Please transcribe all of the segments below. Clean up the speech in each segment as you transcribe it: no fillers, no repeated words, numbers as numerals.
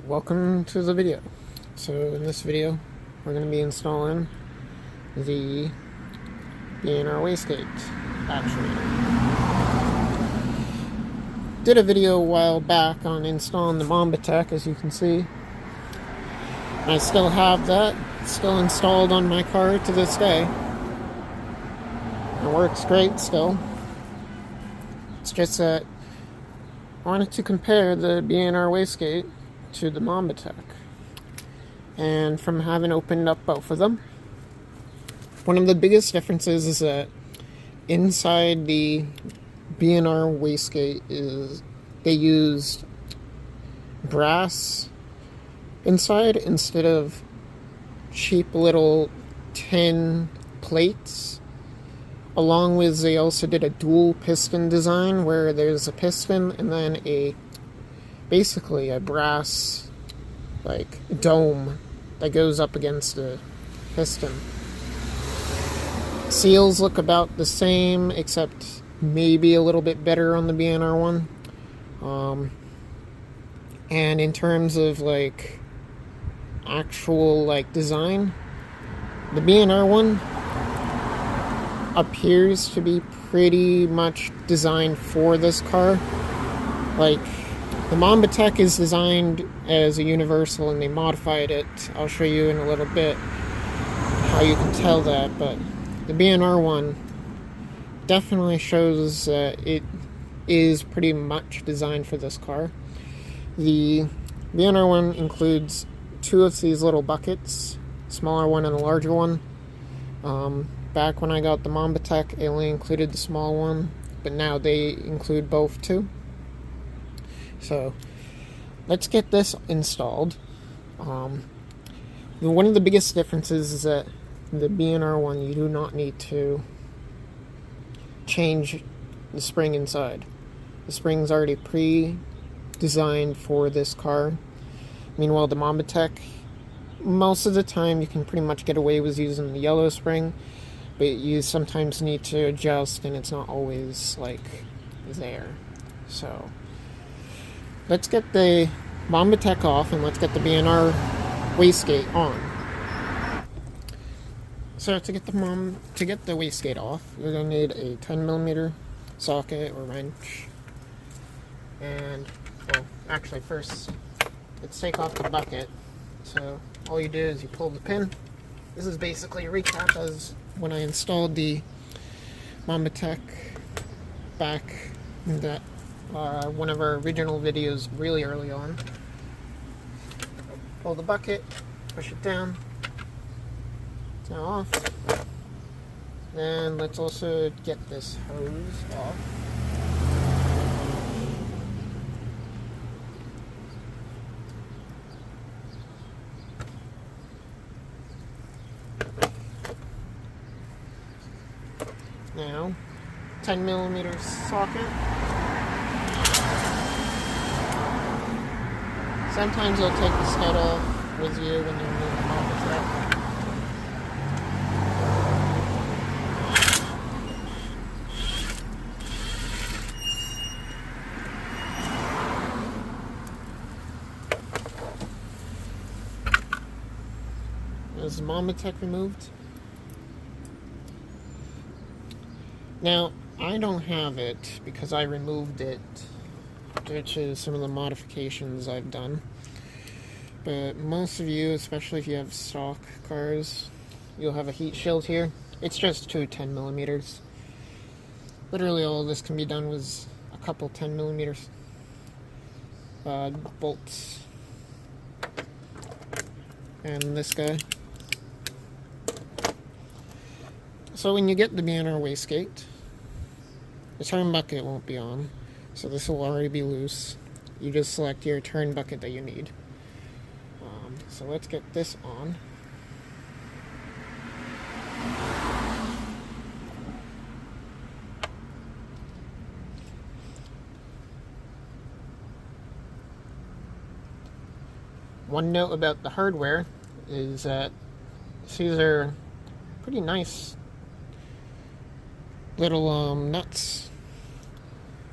Welcome to the video. So in this video we're going to be installing the BNR Wastegate Actuator. Did a video a while back on installing the Mambatek, as you can see. I still have that. It's still installed on my car to this day. It works great still. It's just that I wanted to compare the BNR Wastegate to the Mambatek, and from having opened up both of them, one of the biggest differences is that inside the BNR Wastegate is they used brass inside instead of cheap little tin plates. Along with, they also did a dual piston design where there's a piston and then basically a brass dome that goes up against the piston. Seals look about the same, except maybe a little bit better on the BNR one. And in terms of actual design, the BNR one appears to be pretty much designed for this car. The Mambatek is designed as a universal and they modified it. I'll show you in a little bit how you can tell that, but the BNR one definitely shows that it is pretty much designed for this car. The BNR one includes two of these little buckets, smaller one and a larger one. Back when I got the Mambatek, it only included the small one, but now they include both too. So let's get this installed. One of the biggest differences is that the BNR one, you do not need to change the spring inside. The spring's already pre-designed for this car. Meanwhile, the Mambatek, most of the time you can pretty much get away with using the yellow spring, but you sometimes need to adjust and it's not always there. So let's get the Mambatek off and let's get the BNR Wastegate on. So to get the Wastegate off, you're going to need a 10mm socket or wrench. And, well, actually first, let's take off the bucket. So all you do is you pull the pin. This is basically a recap as when I installed the Mambatek back in that one of our original videos really early on. Pull the bucket, push it down. It's now off. Then let's also get this hose off. Now, 10mm socket. Sometimes you'll take the stud off with you when you move them off the track. Is the Mambatek removed? Now, I don't have it because I removed it due to some of the modifications I've done. But most of you, especially if you have stock cars, you'll have a heat shield here. It's just two 10mm. Literally all of this can be done with a couple 10mm bolts. And this guy. So when you get the BNR Wastegate, the turn bucket won't be on, so this will already be loose. You just select your turn bucket that you need. So let's get this on. One note about the hardware is that these are pretty nice little nuts.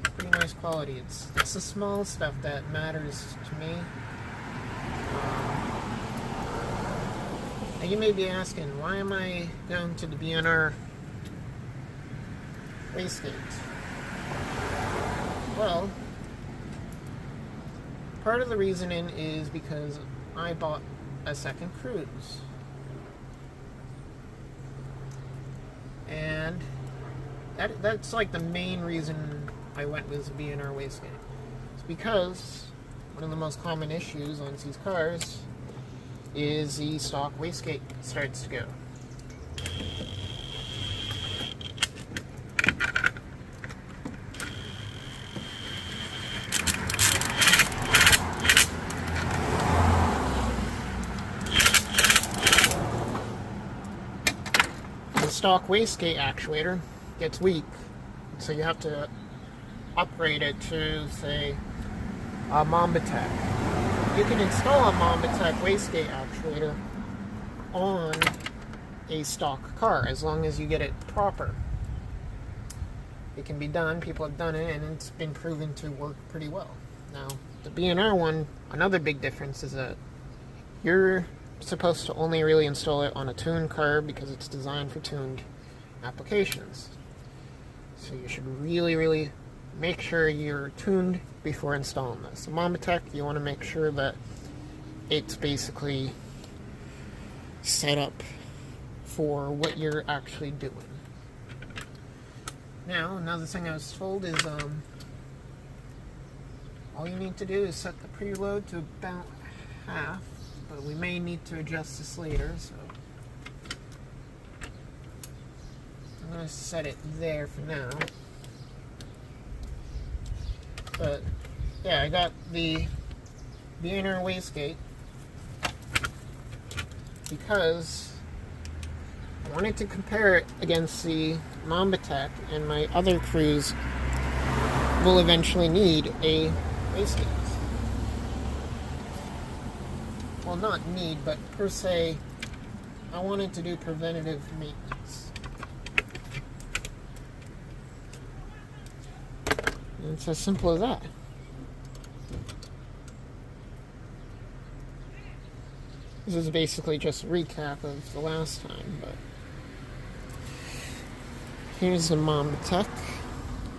Pretty nice quality. It's the small stuff that matters to me. Now you may be asking, why am I going to the BNR Wastegate? Well, part of the reasoning is because I bought a second Cruze. And that's like the main reason I went with the BNR Wastegate. It's because one of the most common issues on these cars is the stock wastegate starts to go. The stock wastegate actuator gets weak, so you have to upgrade it to, say, a Mambatek. You can install a Mambatek wastegate actuator on a stock car as long as you get it proper. It can be done, people have done it, and it's been proven to work pretty well. Now, the BNR one, another big difference is that you're supposed to only really install it on a tuned car because it's designed for tuned applications. So you should really make sure you're tuned before installing this. The Mambatek, you want to make sure that it's basically set up for what you're actually doing. Now, another thing I was told is all you need to do is set the preload to about half, but we may need to adjust this later, so I'm going to set it there for now. But yeah, I got the BNR Wastegate because I wanted to compare it against the Mambatek, and my other Cruze will eventually need a wastegate. Well, not need, but per se, I wanted to do preventative maintenance. And it's as simple as that. This is basically just a recap of the last time, but here's the Mambatek.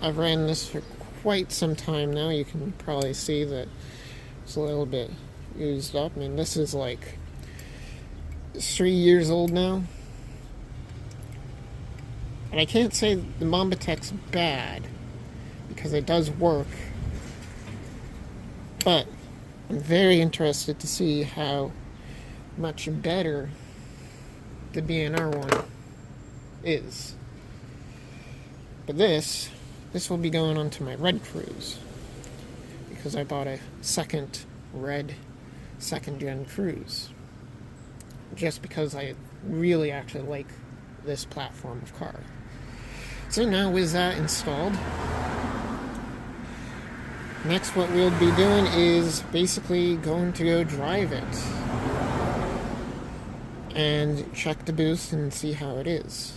I've ran this for quite some time now. You can probably see that it's a little bit used up. I mean, this is like 3 years old now. And I can't say the Mambatek's bad, because it does work. But I'm very interested to see how much better the BNR one is. But this will be going onto my red Cruze, because I bought a second red second-gen Cruze, just because I really actually like this platform of car. So now with that installed, next what we'll be doing is basically going to go drive it and check the boost and see how it is.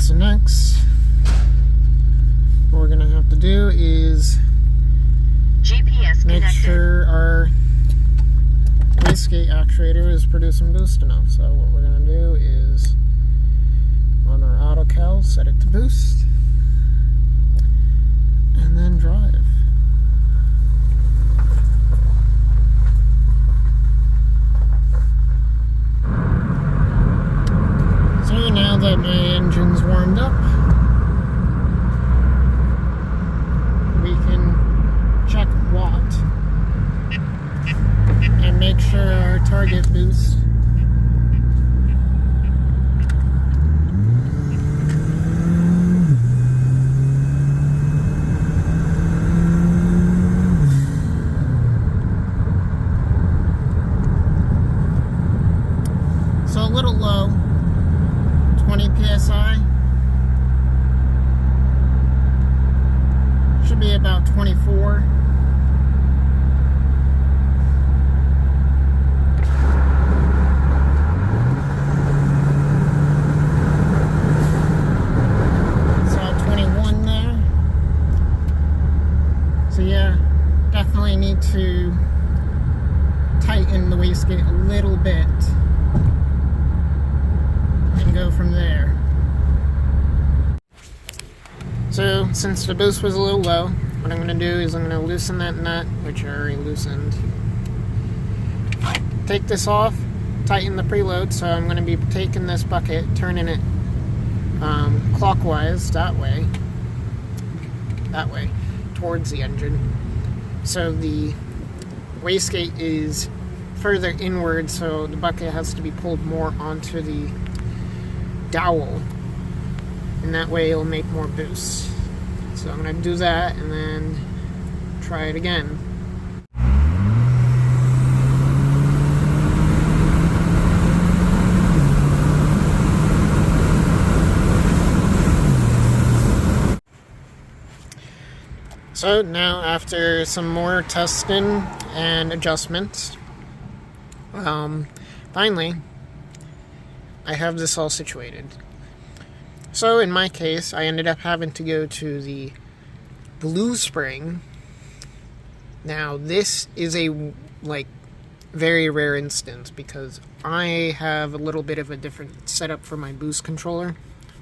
So next, what we're going to have to do is GPS make connected. sure our wastegate actuator is producing boost enough. So what we're going to do is, on our auto cal, set it to boost, and then drive. So now that my engine's warmed up, we can check watt and make sure our target boost need to tighten the wastegate a little bit and go from there. So since the boost was a little low, what I'm going to do is I'm going to loosen that nut, which I already loosened. Take this off, tighten the preload, so I'm going to be taking this bucket, turning it clockwise, that way, towards the engine. So the wastegate is further inward, so the bucket has to be pulled more onto the dowel, and that way it'll make more boost. So I'm going to do that and then try it again. So now, after some more testing and adjustments, finally I have this all situated. So in my case, I ended up having to go to the blue spring. Now this is a very rare instance because I have a little bit of a different setup for my boost controller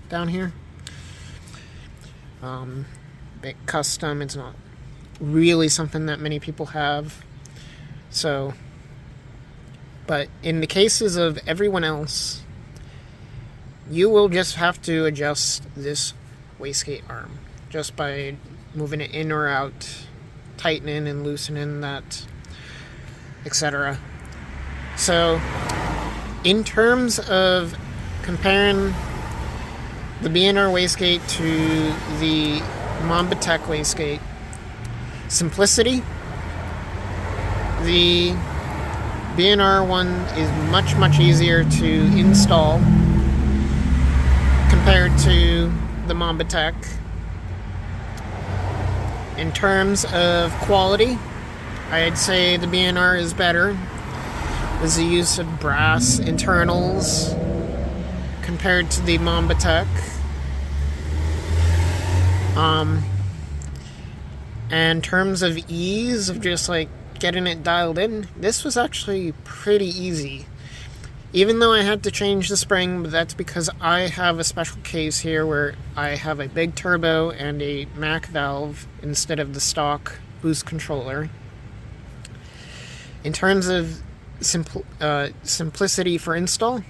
down here. Bit custom. It's not really something that many people have. So, but in the cases of everyone else, you will just have to adjust this wastegate arm just by moving it in or out, tightening and loosening that, etc. So, in terms of comparing the BNR wastegate to the Mambatek wastegate, simplicity, the BNR one is much easier to install compared to the Mambatek. In terms of quality, I'd say the BNR is better. There's the use of brass internals compared to the Mambatek. And in terms of ease of just getting it dialed in, this was actually pretty easy. Even though I had to change the spring, but that's because I have a special case here where I have a big turbo and a Mac valve instead of the stock boost controller. In terms of simplicity for install,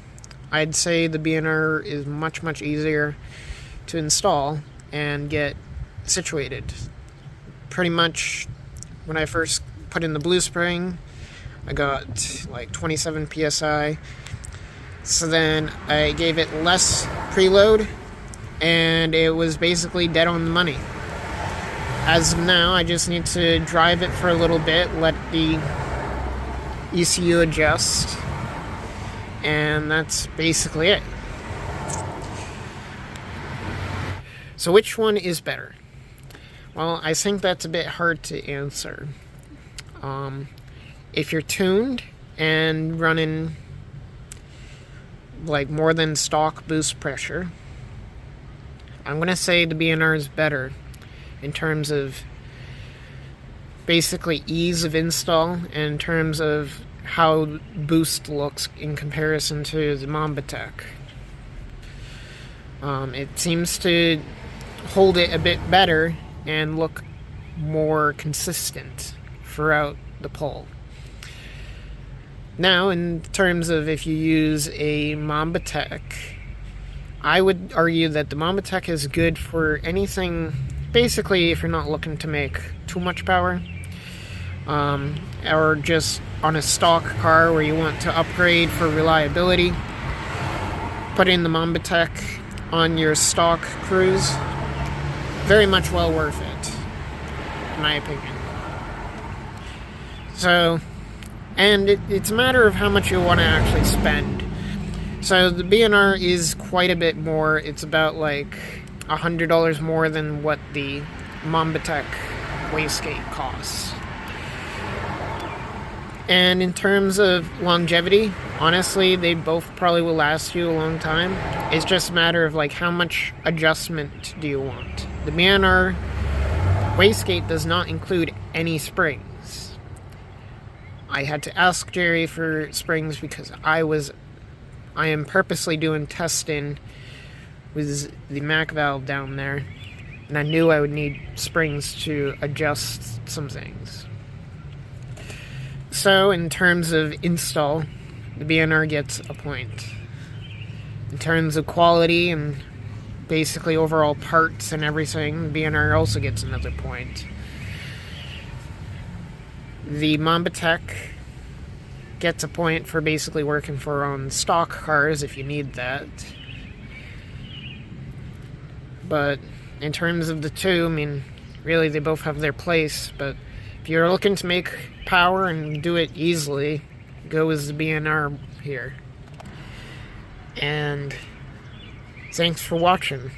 I'd say the BNR is much easier to install and get situated. Pretty much when I first put in the blue spring, I got 27 psi. So then I gave it less preload and it was basically dead on the money. As of now, I just need to drive it for a little bit, let the ECU adjust, and that's basically it. So which one is better? Well, I think that's a bit hard to answer. If you're tuned and running more than stock boost pressure, I'm going to say the BNR is better in terms of basically ease of install and in terms of how boost looks in comparison to the Mambatek. It seems to hold it a bit better and look more consistent throughout the pull. Now, in terms of if you use a Mambatek, I would argue that the Mambatek is good for anything, basically if you're not looking to make too much power, or just on a stock car where you want to upgrade for reliability. Putting the Mambatek on your stock Cruze, very much well worth it, in my opinion. So, and it's a matter of how much you want to actually spend. So the BNR is quite a bit more. It's about $100 more than what the Mambatek wastegate costs. And in terms of longevity, honestly, they both probably will last you a long time. It's just a matter of how much adjustment do you want. The BNR wastegate does not include any springs. I had to ask Jerry for springs because I am purposely doing testing with the Mac valve down there, and I knew I would need springs to adjust some things. So in terms of install, the BNR gets a point. In terms of quality and basically overall parts and everything, the BNR also gets another point. The Mambatek gets a point for basically working for on stock cars if you need that. But in terms of the two, I mean, really they both have their place, but if you're looking to make power and do it easily, go with the BNR here. And thanks for watching.